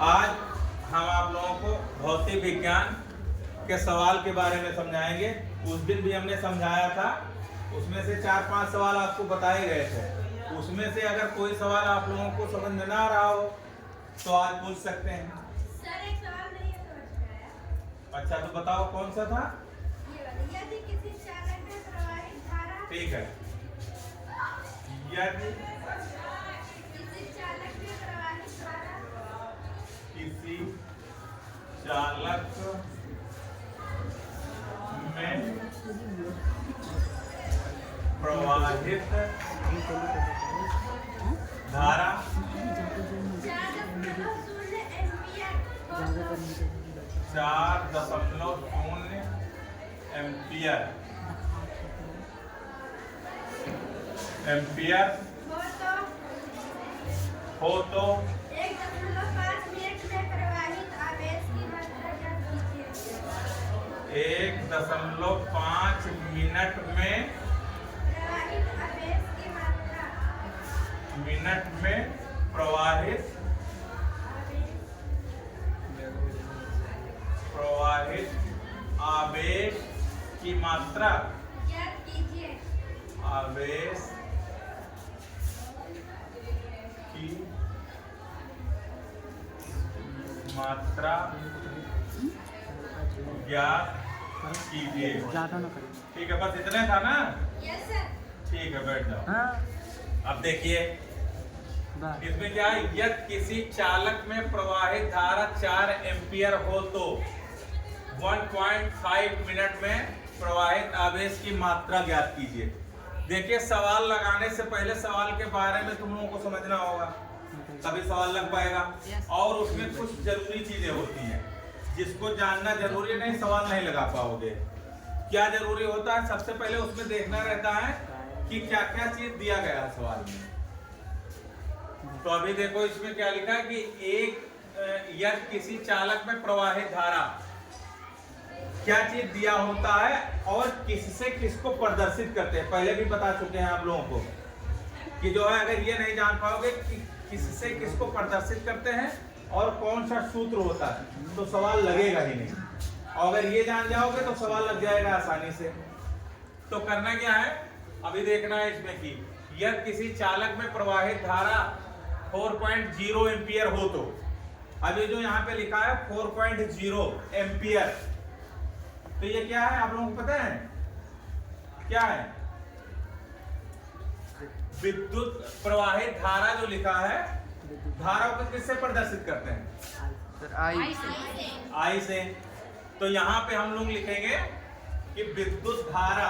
आज हम आप लोगों को भौतिक विज्ञान के सवाल के बारे में समझाएंगे। उस दिन भी हमने समझाया था, उसमें से 4-5 सवाल आपको बताए गए थे। उसमें से अगर कोई सवाल आप लोगों को समझ में ना आ रहा हो तो आज पूछ सकते हैं। सर एक सवाल नहीं समझ में आया। अच्छा तो बताओ कौन सा था? ये वाला, यदि किसी चालक में प्रवाहित धारा, ठीक है, यदि किसी चालक में प्रवाहित धारा किसी चालक में प्रवाहित धारा 4.0 एम्पियर हो तो 4.0 एम्पियर हो तो 1.5 मिनट में प्रवाहित आवेश की मात्रा ज्ञात कीजिए। 1.5 मिनट में प्रवाहित आवेश की मात्रा, प्रवाहित आवेश की मात्रा ज्ञात कीजिए। आवेश की मात्रा ज्ञात कीजिए। ठीक है, बस इतना था ना? Yes sir. ठीक है, बैठ जाओ। अब देखिए इसमें क्या है, यदि किसी चालक में प्रवाहित धारा 4 एम्पियर हो तो 1.5 मिनट में प्रवाहित आवेश की मात्रा ज्ञात कीजिए। देखिए सवाल लगाने से पहले सवाल के बारे में तुम लोगों को समझना होगा, तभी सवाल लग पाएगा। और उसमें कुछ जरूरी चीजें होती हैं जिसको जानना जरूरी नहीं, सवाल नहीं लगा पाओगे। क्या जरूरी होता है? सबसे पहले उसमें देखना रहता है कि क्या क्या चीज दिया गया है सवाल में। तो अभी देखो इसमें क्या लिखा है कि यदि किसी चालक में प्रवाहित धारा, क्या चीज दिया होता है और किससे किसको प्रदर्शित करते हैं। पहले भी बता चुके हैं आप लोगों को कि जो है, अगर ये नहीं जान पाओगे कि किससे किसको प्रदर्शित करते हैं और कौन सा सूत्र होता है तो सवाल लगेगा ही नहीं। और अगर ये जान जाओगे तो सवाल लग जाएगा आसानी से। तो करना क्या है, अभी देखना है इसमें कि यदि किसी चालक में प्रवाहित धारा 4.0 एम्पियर हो तो, अभी जो यहाँ पे लिखा है 4.0 एम्पियर, तो ये क्या है आप लोगों को पता है क्या है? विद्युत प्रवाहित धारा जो लिखा है, धारा को किससे प्रदर्शित करते हैं? आई से। तो यहां पे हम लोग लिखेंगे कि विद्युत धारा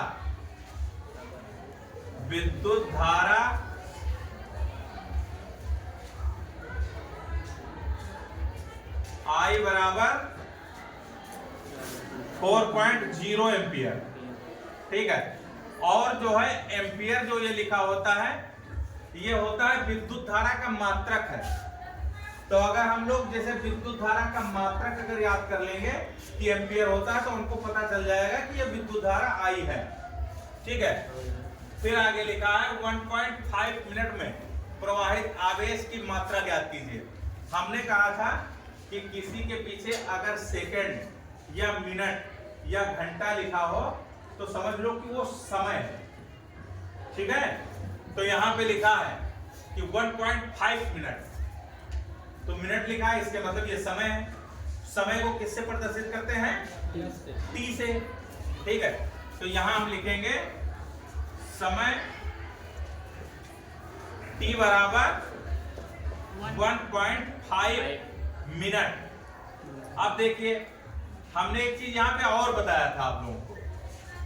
आई बराबर 4.0 एम्पियर। ठीक है, और जो है एम्पियर जो ये लिखा होता है, ये होता है विद्युत धारा का मात्रक है। तो अगर हम लोग जैसे विद्युत धारा का मात्रक अगर याद कर लेंगे कि एम्पियर होता है, तो उनको पता चल जाएगा कि ये विद्युत धारा आई है। ठीक है, फिर आगे लिखा है 1.5 मिनट में प्रवाहित आवेश की मात्रा ज्ञात कीजिए। हमने कहा था कि किसी के पीछे अगर सेकंड या मिनट या घंटा लिखा हो तो समझ लो कि वो समय है। ठीक है, तो यहां पे लिखा है कि 1.5 मिनट, तो मिनट लिखा है, इसके मतलब ये समय है। समय को किससे प्रदर्शित करते हैं? टी से। ठीक है, तो यहां हम लिखेंगे समय टी बराबर 1.5 मिनट। अब देखिए हमने एक चीज यहाँ पे और बताया था आप लोगों को।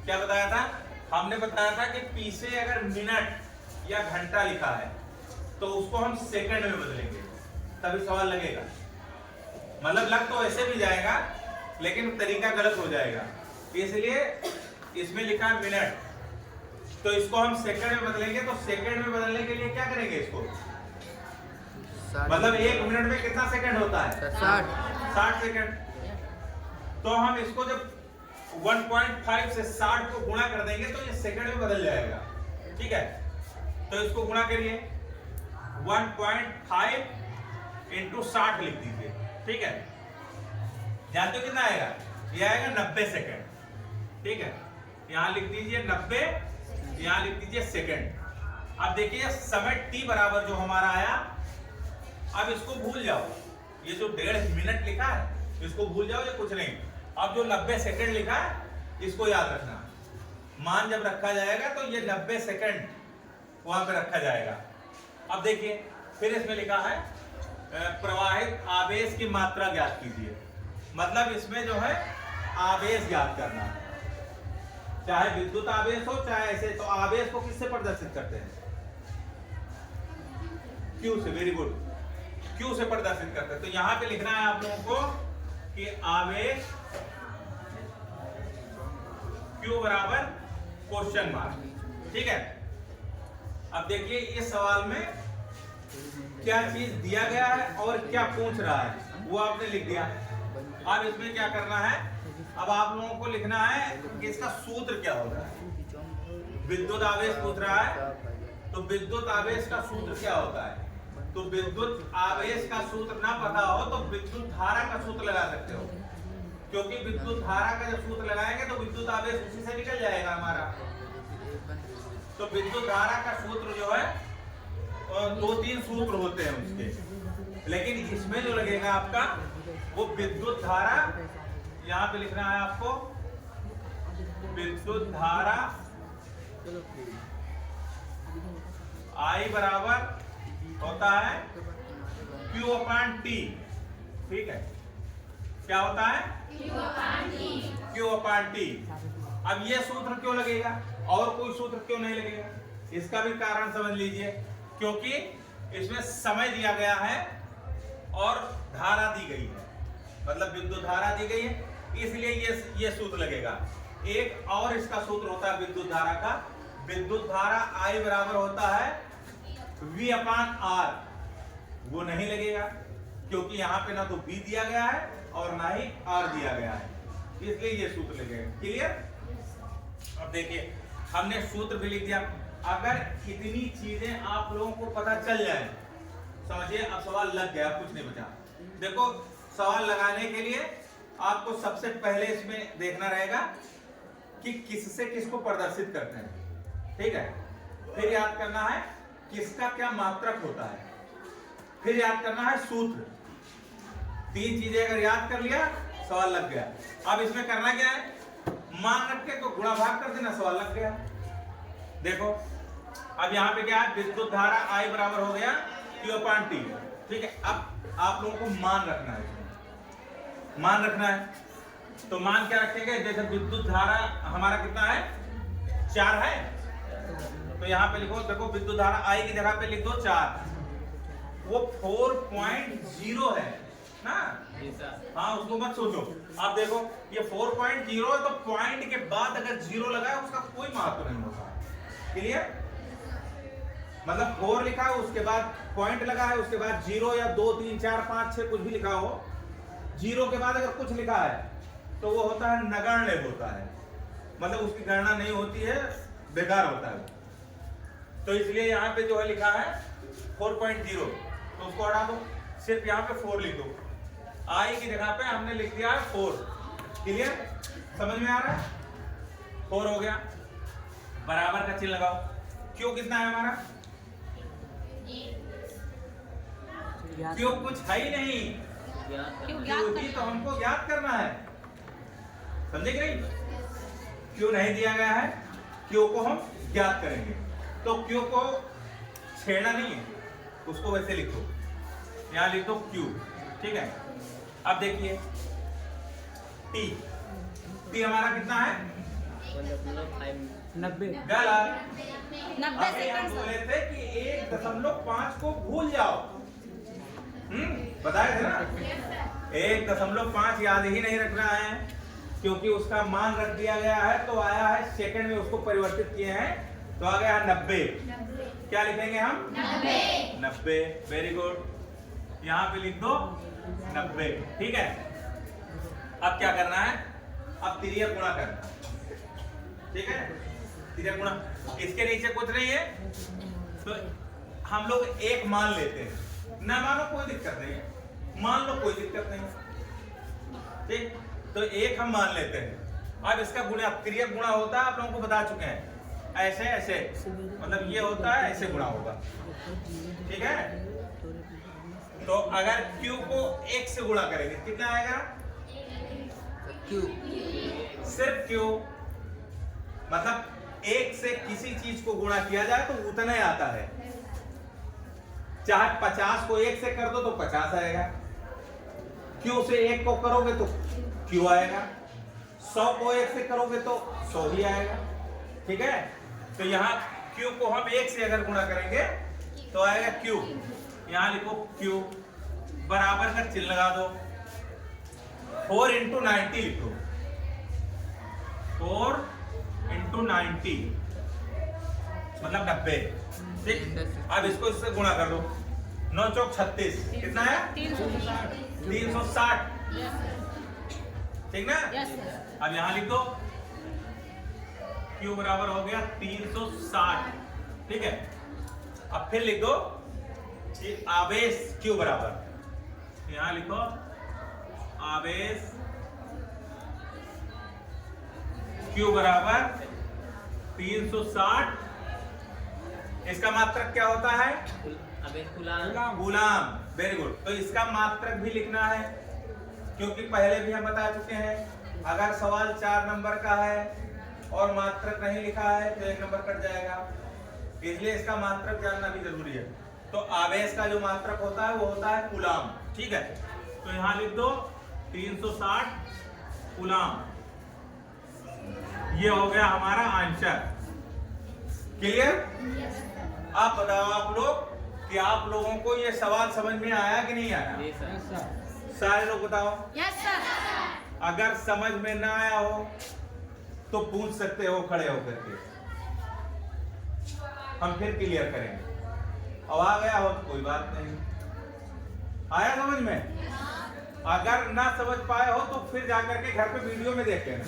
क्या बताया था? हमने बताया था कि पी से अगर मिनट या घंटा लिखा है तो उसको हम सेकंड में बदलेंगे, तभी सवाल लगेगा। मतलब लग तो ऐसे भी जाएगा लेकिन तरीका गलत हो जाएगा, इसलिए इसमें लिखा है मिनट, तो इसको हम सेकंड में बदलेंगे। तो सेकंड में बदलने के लिए क्या करेंगे इसको, मतलब 1 मिनट में कितना सेकंड होता है? 60 सेकंड। तो हम इसको जब 1.5 से 60 को गुणा कर देंगे तो ये सेकंड में बदल जाएगा। ठीक है, तो इसको गुणा करिए 1.5 × 60 लिख दीजिए। ठीक है, जानते हो कितना आएगा? ये आएगा 90 सेकंड। ठीक है, यहाँ लिख दीजिए 90, यहाँ लिख दीजिए सेकंड। अब देखिए समय t बराबर जो हमारा आया, अब इसको भूल जाओ, ये जो 1.5 मिनट लिखा है इसको भूल जाओ, ये कुछ नहीं। अब जो 90 सेकंड लिखा है इसको याद रखना। मान जब रखा जाएगा तो ये 90 सेकंड वहां पे रखा जाएगा। अब देखिए फिर इसमें लिखा है प्रवाहित आवेश की मात्रा ज्ञात कीजिए। मतलब इसमें जो है आवेश ज्ञात करना, चाहे विद्युत आवेश हो चाहे ऐसे। तो आवेश को किससे प्रदर्शित करते हैं? Q से। वेरी गुड, Q से प्रदर्शित करते हैं। तो यहां पे लिखना है आप लोगों को कि आवेश Q बराबर क्वेश्चन मार्क। ठीक है, अब देखिए इस सवाल में क्या चीज दिया गया है और क्या पूछ रहा है वो आपने लिख दिया। अब इसमें क्या करना है, अब आप लोगों को लिखना है कि इसका सूत्र क्या होता है। विद्युत आवेश पूछ रहा है तो विद्युत आवेश का सूत्र क्या होता है? तो विद्युत आवेश का सूत्र ना पता हो तो विद्युत धारा का सूत्र लगा सकते हो, क्योंकि विद्युत धारा का जब सूत्र लगाएंगे तो विद्युत आवेश उसी से निकल जाएगा हमारा। तो विद्युत धारा का सूत्र जो है 2-3 सूत्र होते हैं उसके, लेकिन इसमें जो लगेगा आपका वो विद्युत धारा, यहाँ पे लिखना है आपको विद्युत धारा I बराबर होता है Q/T। ठीक है, क्या होता है? Q/T। अब ये सूत्र क्यों लगेगा और कोई सूत्र क्यों नहीं लगेगा? इसका भी कारण समझ लीजिए, क्योंकि इसमें समय दिया गया है और धारा दी गई है, मतलब विद्युत धारा दी गई है, इसलिए ये सूत्र लगेगा। एक और इसका सूत्र होता है विद्युत धारा का। विद्युत धारा I बराबर होता है V/R। वो नहीं लगेगा क्योंकि यहाँ पे ना तो V दिया गया है और ना ही R दिया गया है, इसलिए ये सूत्र लगेगा। क्लियर? अब देखिए हमने सूत्र भी लिख दिया। अगर इतनी चीजें आप लोगों को पता चल जाए, समझिए अब सवाल लग गया, कुछ नहीं बचा। देखो सवाल लगाने के लिए आपको सबसे पहले इसमें देखना रहेगा कि किससे किसको प्रदर्शित करते हैं। ठीक है, फिर याद करना है किसका क्या मात्रक होता है, फिर याद करना है सूत्र। 3 चीजें अगर याद कर लिया सवाल लग गया। अब इसमें करना क्या है, मान रख के तो गुणा भाग कर देना, सवाल लग गया। देखो अब यहाँ पे क्या है, विद्युत धारा I बराबर हो गया Q/T। ठीक है, अब आप लोगों को मान रखना है, मान रखना है। तो मान क्या रखेंगे, जैसे विद्युत धारा हमारा कितना है, 4 है, तो यहाँ पे लिखो, देखो विद्युत धारा I की जगह पे लिख दो 4। वो 4.0 है ना, हाँ उसको मत सोचो। आप देखो ये 4.0 है, तो पॉइंट के बाद अगर 0 लगा है उसका कोई महत्व नहीं होता। क्लियर? मतलब 4 लिखा है उसके बाद पॉइंट लगा है, उसके बाद 0 या 2 3 4 5 6 कुछ भी लिखा हो, 0 के बाद अगर कुछ लिखा है तो वो होता है नगण्य होता है, मतलब उसकी गणना नहीं होती है, बेकार होता है। तो इसलिए यहाँ पे जो है लिखा है 4.0, तो उसको हटा दो, सिर्फ यहाँ पे 4 लिख दो। I की जगह पे हमने लिख दिया है 4। क्लियर? समझ में आ रहा है? 4 हो गया, बराबर का चिन्ह लगाओ। क्यों कितना है हमारा? क्यों कुछ है ही नहीं, क्यों ही तो हमको याद करना है, समझे कि नहीं? क्यों नहीं दिया गया है, क्यों को हम ज्ञात करेंगे। तो क्यों को छेड़ना नहीं है, उसको वैसे लिखो, यहाँ लिख दो क्यू। ठीक है, अब देखिए टी हमारा कितना है, 90। गलत। 90 अभी हम बोले थे कि 1.5 को भूल जाओ, बताए थे ना। 1.5 याद ही नहीं रखना है, क्योंकि उसका मान रख दिया गया है, तो आया है सेकंड में, उसको परिवर्तित किए हैं तो आ गया है 90। क्या लिखेंगे हम? 90। वेरी गुड, यहाँ पे लिख दो 90। ठीक है, अब क्या करना है, अब तिर्यक गुणा करना। ठीक है, तिर्यक गुणा, इसके नीचे कुछ नहीं है तो हम लोग 1 मान लेते हैं, ना मानो कोई दिक्कत नहीं है, मान लो, कोई दिक्कत नहीं। ठीक, तो एक हम मान लेते हैं। अब इसका गुणा, तिर्यक गुणा होता है, आप लोगों को बता चुके हैं, ऐसे ऐसे, मतलब ये होता है, ऐसे गुणा होगा। ठीक है, तो अगर q को 1 से गुणा करेंगे कितना आएगा? क्यों? सिर्फ q, मतलब 1 से किसी चीज को गुणा किया जाए तो उतना ही आता है। चाहे 50 को 1 से कर दो तो 50 आएगा, q से 1 को करोगे तो q आएगा, 100 को 1 से करोगे तो 100 ही आएगा। ठीक है, तो यहाँ q को हम 1 से अगर गुणा करेंगे तो आएगा q। यहाँ लिखो q, बराबर का चिन्ह लगा दो, 4 × 90 लिखो, 4 × 90 मतलब 90। ठीक, अब इसको इससे गुणा कर दो, 9 चौक 36, कितना है? 360। ठीक ना? अब यहां लिख दो q बराबर हो गया 360। ठीक है, अब फिर लिख दो कि आवेश q बराबर, यहां लिखो आवेश q बराबर 360। इसका मात्रक क्या होता है? गुलाम। Very good. तो इसका मात्रक भी लिखना है, क्योंकि पहले भी हम बता चुके हैं, अगर सवाल 4 नंबर का है और मात्रक नहीं लिखा है तो 1 नंबर कट जाएगा, इसलिए इसका मात्रक जानना भी जरूरी है। तो आवेश का जो मात्रक होता है वो होता है कूलाम। ठीक है, तो यहां लिख दो 360 कूलाम। ये हो गया हमारा आंसर। क्लियर? आप बताओ आप लोग कि आप लोगों को ये सवाल समझ में आया कि नहीं आया? सारे लोग बताओ। Yes sir. अगर समझ में ना आया हो तो पूछ सकते हो खड़े होकर के, हम फिर क्लियर करेंगे। अब आ गया हो तो कोई बात नहीं, आया समझ में? अगर ना समझ पाए हो तो फिर जाकर के घर पे वीडियो में देख लेना,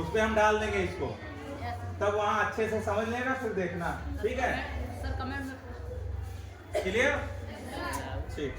उस पे हम डाल देंगे इसको, तब वहां अच्छे से समझ लेना, फिर देखना। ठीक है, सर कमेंट में क्लियर? ठीक।